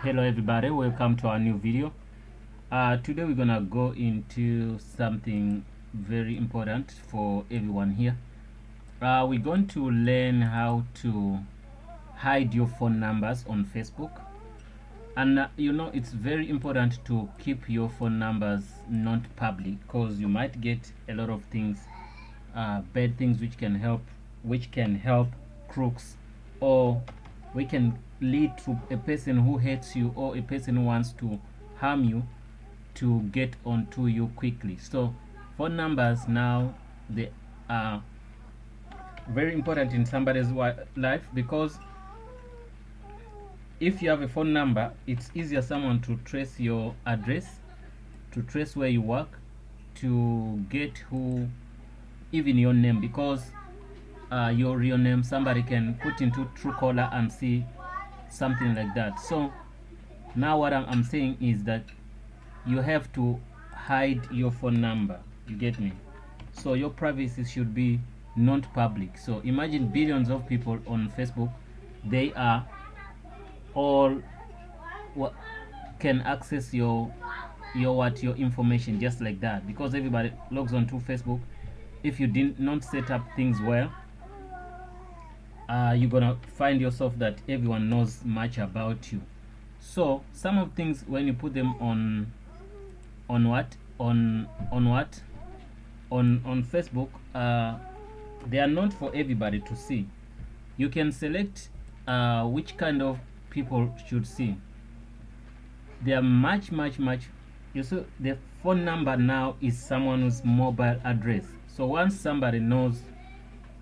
Hello everybody, welcome to our new video. Today we're gonna go into something very important for everyone here. We're going to learn how to hide your phone numbers on Facebook. And it's very important to keep your phone numbers not public, because you might get a lot of things, bad things which can help crooks, or we can lead to a person who hates you or a person who wants to harm you to get onto you quickly. So phone numbers now, they are very important in somebody's life, because if you have a phone number, it's easier someone to trace your address, to trace where you work, to get who, even your name, because your real name somebody can put into Truecaller and see something like that. So now what I'm saying is that you have to hide your phone number. You get me? So your privacy should be not public. So imagine billions of people on Facebook. They are all can access your information just like that, because everybody logs on to Facebook. If you did not set up things well, you're gonna find yourself that everyone knows much about you. So some of things, when you put them on what on Facebook, they are not for everybody to see. You can select which kind of people should see. They are much. You see, the phone number now is someone's mobile address. So once somebody knows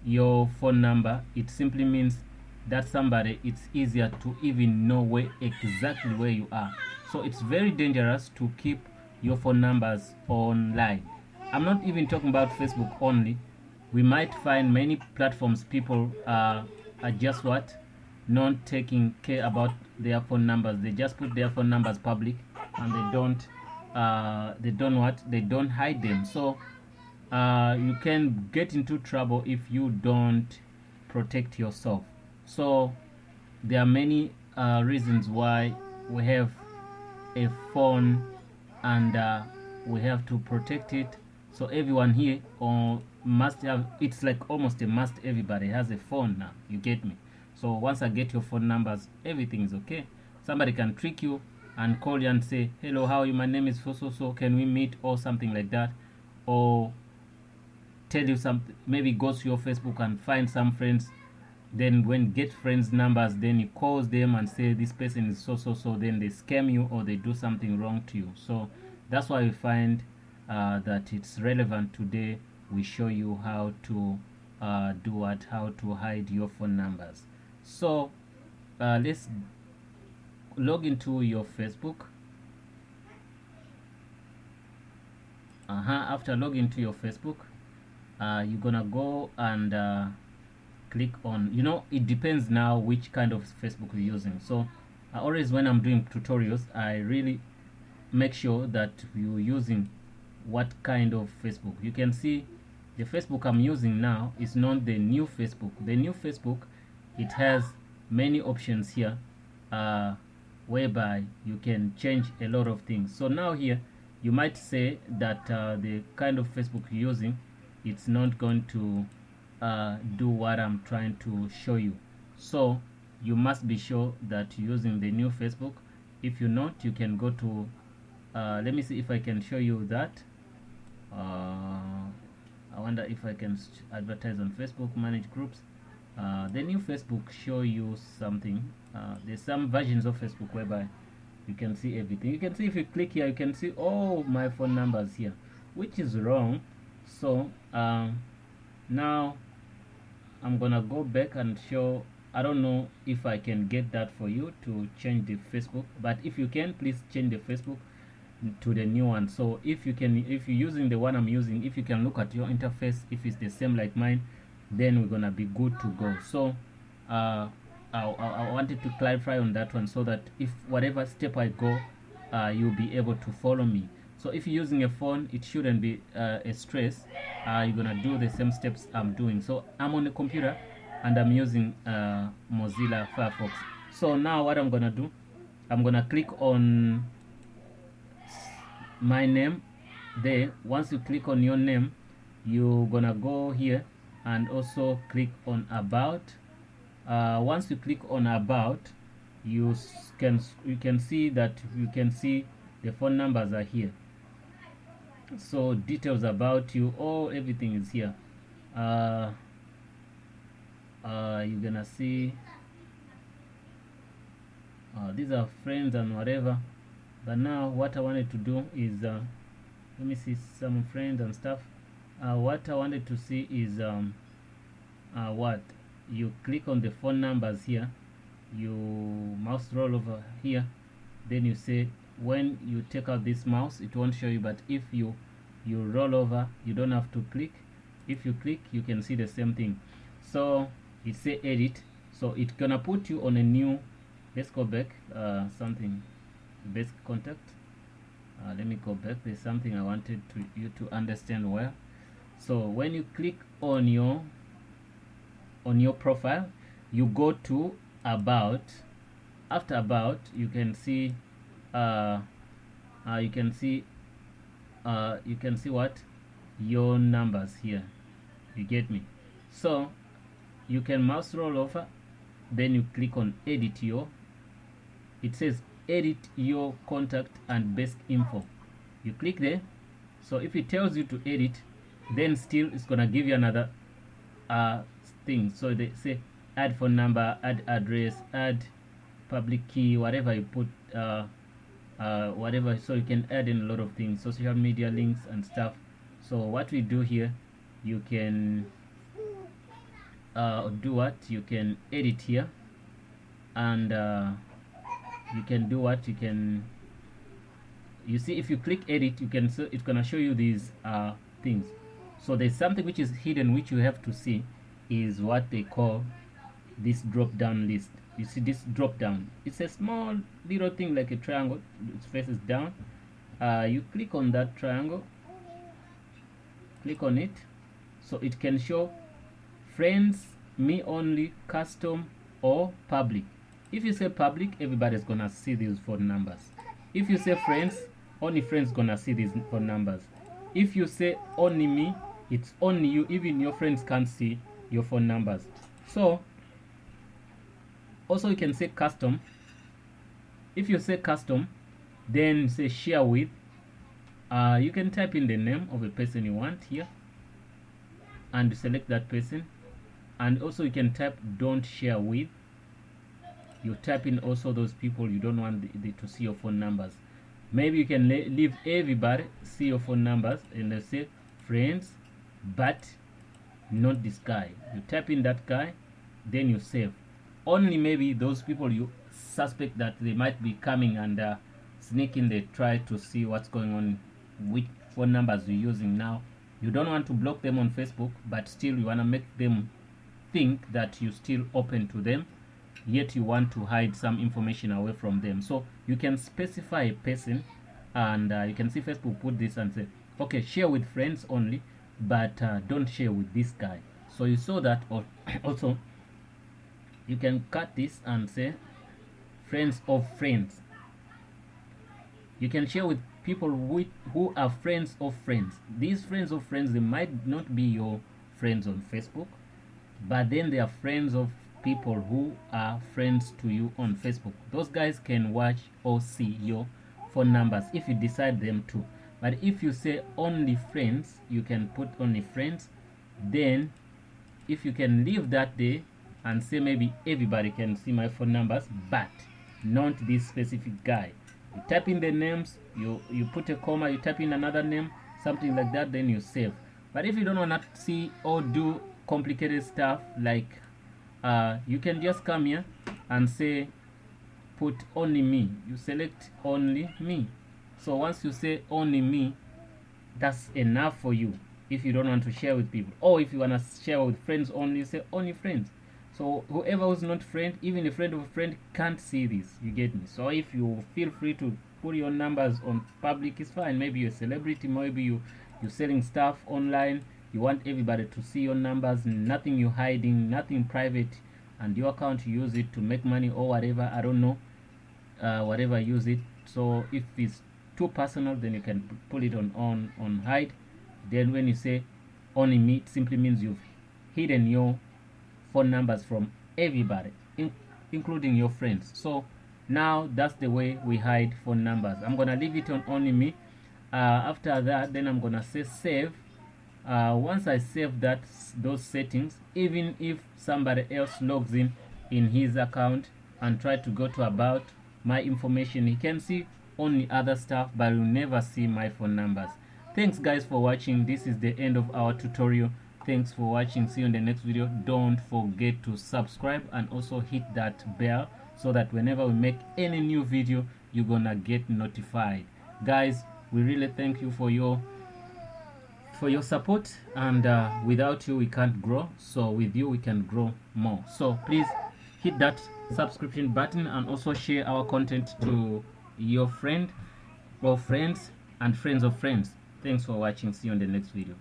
your phone number, it simply means that somebody, it's easier to even know exactly where you are. So it's very dangerous to keep your phone numbers online. I'm not even talking about Facebook only. We might find many platforms people are just not taking care about their phone numbers. They just put their phone numbers public, and they don't hide them. So you can get into trouble if you don't protect yourself. So there are many reasons why we have a phone, and we have to protect it. So everyone here must have, it's like almost a must. Everybody has a phone now. You get me? So once I get your phone numbers, everything is okay. Somebody can trick you and call you and say, hello, how are you? My name is so, can we meet, or something like that, or tell you something. Maybe go to your Facebook and find some friends. Then when get friends numbers, then you call them and say this person is so. Then they scam you, or they do something wrong to you. So that's why we find that it's relevant today. We show you how to how to hide your phone numbers. So let's log into your Facebook. After logging into your Facebook, you're gonna go and click on, it depends now which kind of Facebook you're using. So always when I'm doing tutorials, I really make sure that you're using what kind of Facebook. You can see the Facebook I'm using now is not the new Facebook. The new Facebook, it has many options here, whereby you can change a lot of things. So now here you might say that the kind of Facebook you're using, it's not going to do what I'm trying to show you. So you must be sure that you're using the new Facebook. If you're not, you can go to let me see if I can show you that. I wonder if I can advertise on Facebook, manage groups. The new Facebook show you something. There's some versions of Facebook whereby you can see everything. You can see, if you click here, you can see all my phone numbers here, which is wrong. So now I'm gonna go back and show. I don't know if I can get that for you to change the Facebook, but if you can, please change the Facebook to the new one. So if you're using the one I'm using, if you can look at your interface, if it's the same like mine, then we're gonna be good to go. So I wanted to clarify on that one, so that if whatever step I go, you'll be able to follow me. So if you're using a phone, it shouldn't be a stress. You're gonna do the same steps I'm doing. So I'm on the computer, and I'm using Mozilla Firefox. So now what I'm gonna do, I'm gonna click on my name there. Once you click on your name, you're gonna go here and also click on about. Once you click on about, you can see that you can see the phone numbers are here. So details about you, all everything is here. You're gonna see these are friends and whatever. But now what I wanted to do is let me see some friends and stuff. What I wanted to see is what you click on the phone numbers here, you mouse roll over here, then you say when you take out this mouse it won't show you, but if you roll over you don't have to click. If you click you can see the same thing. So it say edit, so it's gonna put you on a new, let's go back, something basic contact. Let me go back, there's something I wanted you to understand well. So when you click on your profile, you go to about. After about, you can see you can see what your numbers here, you get me? So you can mouse roll over, then you click on edit your, it says edit your contact and basic info, you click there. So if it tells you to edit, then still it's gonna give you another thing. So they say add phone number, add address, add public key, whatever you put, whatever. So you can add in a lot of things, social media links and stuff. So what we do here, you can do what, you can edit here, and you can do what, you can, you see if you click edit, you can, so it's gonna show you these things. So there's something which is hidden which you have to see, is what they call this drop down list. You see this drop down, it's a small little thing like a triangle, its face is down. You click on that triangle, click on it, so it can show friends, me only, custom, or public. If you say public, everybody's gonna see these phone numbers. If you say friends, only friends gonna see these phone numbers. If you say only me, it's only you, even your friends can't see your phone numbers. So also you can say custom. If you say custom, then say share with, you can type in the name of a person you want here and select that person, and also you can type don't share with. You type in also those people you don't want to see your phone numbers. Maybe you can leave everybody see your phone numbers, and they say friends but not this guy. You type in that guy, then you save. Only maybe those people you suspect that they might be coming and sneaking, they try to see what's going on, which phone numbers you're using now. You don't want to block them on Facebook, but still you want to make them think that you're still open to them, yet you want to hide some information away from them. So you can specify a person, and you can see Facebook put this and say, okay, share with friends only, but don't share with this guy. So you saw that. Or also you can cut this and say friends of friends. You can share with people who are friends of friends. These friends of friends, they might not be your friends on Facebook, but then they are friends of people who are friends to you on Facebook. Those guys can watch or see your phone numbers if you decide them to. But if you say only friends, you can put only friends. Then if you can leave that there and say maybe everybody can see my phone numbers, but not this specific guy. You type in the names, you put a comma, you type in another name, something like that, then you save. But if you don't want to see or do complicated stuff, like you can just come here and say put only me. You select only me. So once you say only me, that's enough for you if you don't want to share with people. Or if you want to share with friends only, say only friends. So whoever who's not friend, even a friend of a friend, can't see this. You get me? So if you feel free to put your numbers on public, it's fine. Maybe you're a celebrity, maybe you're selling stuff online, you want everybody to see your numbers, nothing you're hiding, nothing private, and your account, you use it to make money or whatever, I don't know. whatever, use it. So if it's too personal, then you can put it on hide. Then when you say only me, it simply means you've hidden your phone numbers from everybody, including your friends. So now that's the way we hide phone numbers. I'm gonna leave it on only me. After that, then I'm gonna say save. Once I save those settings, even if somebody else logs in his account and try to go to about my information, he can see only other stuff, but will never see my phone numbers. Thanks guys for watching. This is the end of our tutorial. Thanks for watching. See you in the next video. Don't forget to subscribe and also hit that bell so that whenever we make any new video, you're gonna get notified. Guys, we really thank you for your support, and without you we can't grow, so with you we can grow more. So please hit that subscription button and also share our content to your friend or friends and friends of friends. Thanks for watching. See you on the next video.